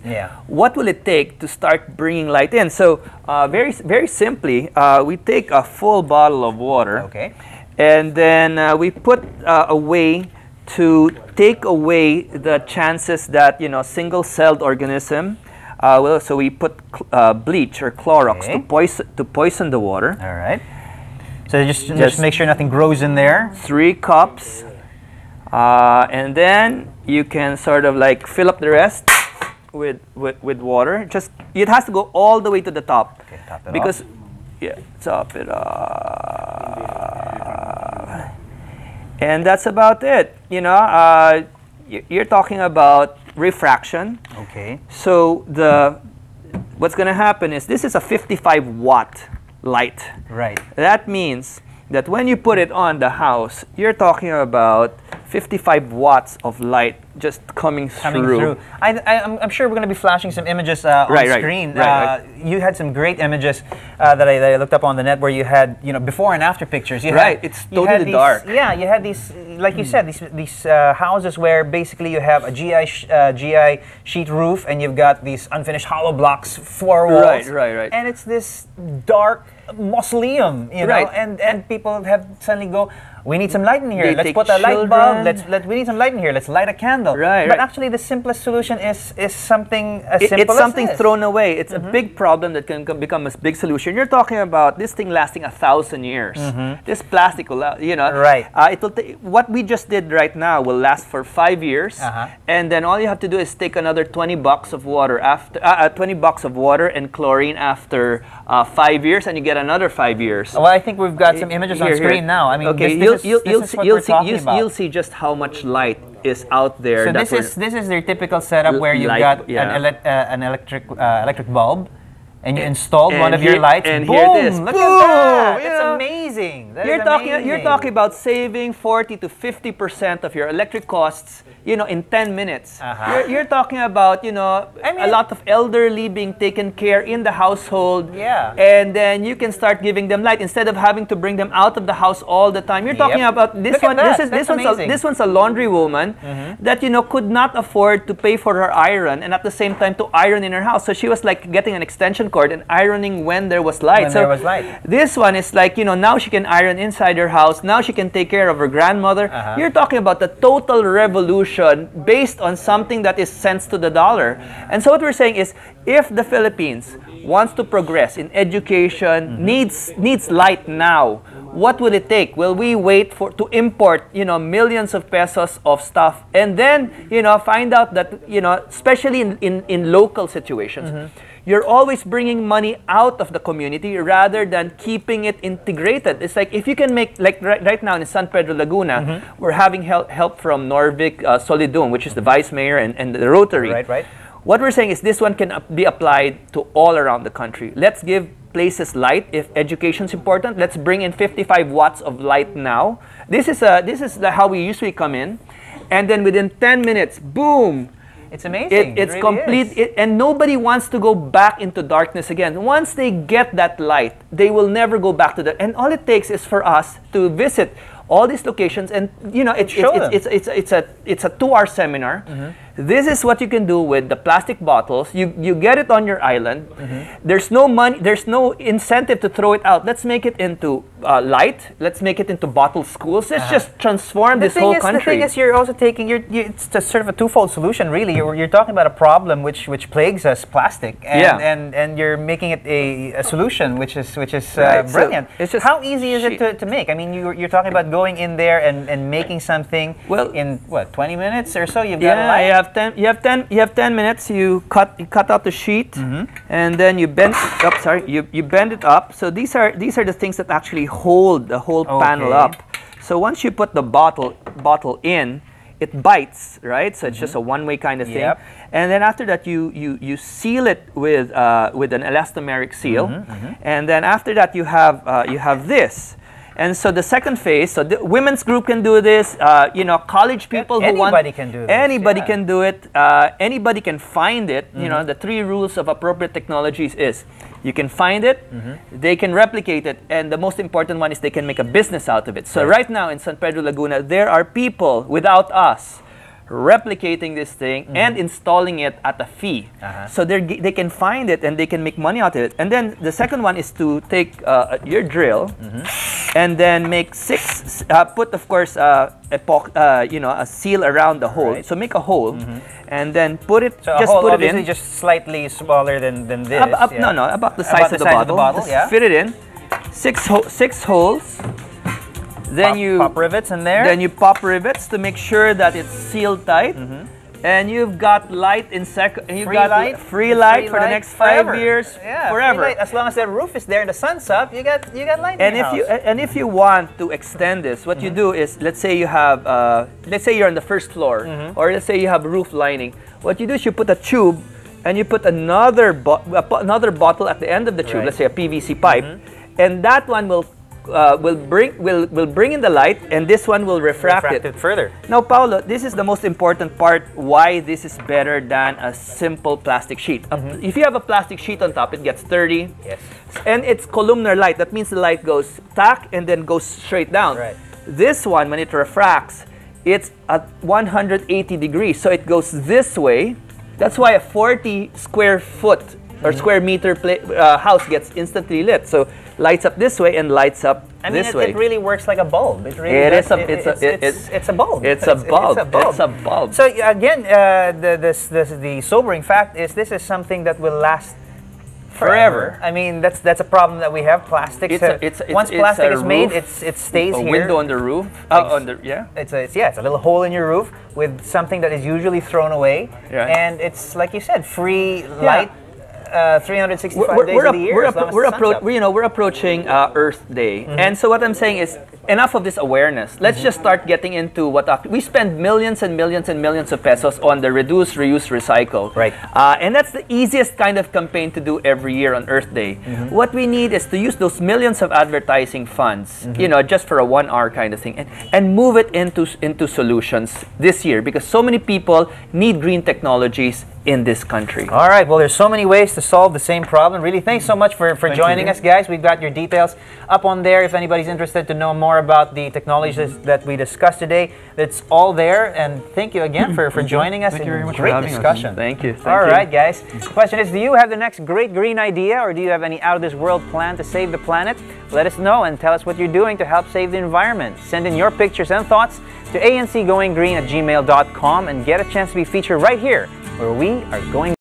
Yeah. What will it take to start bringing light in? So very simply, we take a full bottle of water. Okay. And then we put a way to take away the chances that single-celled organism. So we put bleach or Clorox to poison the water. All right. So just make sure nothing grows in there. 3 cups, and then you can sort of like fill up the rest with water. Just it has to go all the way to the top. Okay, top it because off. Yeah, top it up. And that's about it. You're talking about refraction. Okay. So what's going to happen is this is a 55-watt light. Right. That means that when you put it on the house, you're talking about 55 watts of light just coming through. I'm sure we're going to be flashing some images on screen. Right. You had some great images that I looked up on the net where you had before and after pictures. It's totally dark. Yeah, you had these, like you said, these houses where basically you have a GI sheet roof and you've got these unfinished hollow blocks, 4 walls. Right. And it's this dark mausoleum, you know, and people have suddenly go, we need some light in here. Let's put a light bulb. We need some light in here. Let's light a candle. But actually, the simplest solution is something as simple as it's something this. thrown away. It's a big problem that can become a big solution. You're talking about this thing lasting 1,000 years. This plastic will, Right. It'll what we just did right now will last for 5 years, and then all you have to do is take another 20 bucks of water after 20 bucks of water and chlorine after 5 years, and you get another 5 years. Well, I think we've got some images on screen now. I mean, okay, you'll see see just how much light is out there. So this is their typical setup where you've got an electric bulb, and you installed one of your lights. And boom! Here it is. Look at that! It's amazing. You're talking about saving 40 to 50% of your electric costs, in 10 minutes. You're talking about, a lot of elderly being taken care in the household. Yeah. And then you can start giving them light instead of having to bring them out of the house all the time. You're talking about this one. This one's a laundry woman that could not afford to pay for her iron and at the same time to iron in her house. So she was like getting an extension cord and ironing when there was light. This one is like, now she can iron inside her house. Now she can take care of her grandmother. You're talking about the total revolution based on something that is cents to the dollar. And so what we're saying is, if the Philippines wants to progress in education, needs light now, what will it take? Will we wait to import, millions of pesos of stuff and then, find out that, especially in local situations, you're always bringing money out of the community rather than keeping it integrated. It's like if you can make, like right now in San Pedro Laguna, we're having help from Norvic Solidum, which is the vice mayor and the Rotary. Right. What we're saying is this one can be applied to all around the country. Let's give places light. If education's important, let's bring in 55 watts of light now. This is how we usually come in. And then within 10 minutes, boom, it's amazing. It's really complete, and nobody wants to go back into darkness again. Once they get that light, they will never go back to that. And all it takes is for us to visit all these locations, and it's a 2-hour seminar. This is what you can do with the plastic bottles. You get it on your island. There's no money. There's no incentive to throw it out. Let's make it into light. Let's make it into bottle schools. Let's just transform this whole country. The thing is, you're also taking it's a sort of a twofold solution, really. You're talking about a problem which plagues us, plastic, and you're making it a solution which is brilliant. So it's just, how easy is it to make? I mean, you're talking about going in there and making something in what, 20 minutes or so. You've got a light. You have 10 minutes. You cut out the sheet, and then you bend. You bend it up. So these are the things that actually hold the whole panel up. So once you put the bottle in, it bites, right? So it's just a one-way kind of thing. And then after that, you seal it with an elastomeric seal, and then after that you have this. And so the second phase, so the women's group can do this, college people who want... Anybody can do this. Anybody can do it. Anybody can find it. The 3 rules of appropriate technologies is, you can find it, they can replicate it, and the most important one is they can make a business out of it. So right now in San Pedro Laguna, there are people without us replicating this thing and installing it at a fee. So they can find it and they can make money out of it. And then the second one is to take your drill and then make put of course a seal around the hole. So make a hole and then put it, so just put it in. Just slightly smaller than this. No, about the size of the bottle. Just fit it in. Six holes. Then you pop rivets in there. Then you pop rivets to make sure that it's sealed tight. And you've got light in free light for the next forever. 5 years, forever. Free light. As long as the roof is there and the sun's up, you got light. And if you want to extend this, what you do is, let's say you have, let's say you're on the first floor, or let's say you have roof lining. What you do is you put a tube, and you put another bottle at the end of the tube. Let's say a PVC pipe, and that one will bring in the light, and this one will refract it further. Now, Paolo, this is the most important part why this is better than a simple plastic sheet. If you have a plastic sheet on top, it gets dirty. Yes. And it's columnar light. That means the light goes tack and then goes straight down. This one, when it refracts, it's at 180 degrees. So it goes this way. That's why a 40 square foot or square meter house gets instantly lit. So lights up this way and lights up this way. It really works like a bulb. It's a bulb. It's a bulb. So again, the sobering fact is this is something that will last forever. I mean, that's a problem that we have. Plastics. Once plastic is made, it stays here. A window on the roof. It's a little hole in your roof with something that is usually thrown away, and it's like you said, free light. 365 days of the year. We're approaching Earth Day, and so what I'm saying is enough of this awareness. Let's just start getting into what we spend millions and millions and millions of pesos on the reduce, reuse, recycle. And that's the easiest kind of campaign to do every year on Earth Day. What we need is to use those millions of advertising funds, just for a 1 hour kind of thing, and move it into solutions this year, because so many people need green technologies in this country. All right, well, there's so many ways to solve the same problem. Really, thanks so much for joining us, guys. We've got your details up on there if anybody's interested to know more about the technologies that we discussed today. It's all there, and thank you again for joining us. Thank you very much great for having discussion. us. Thank you. All right, guys. The question is, do you have the next great green idea, or do you have any out-of-this-world plan to save the planet? Let us know and tell us what you're doing to help save the environment. Send in your pictures and thoughts to ancgoinggreen@gmail.com and get a chance to be featured right here, where we are going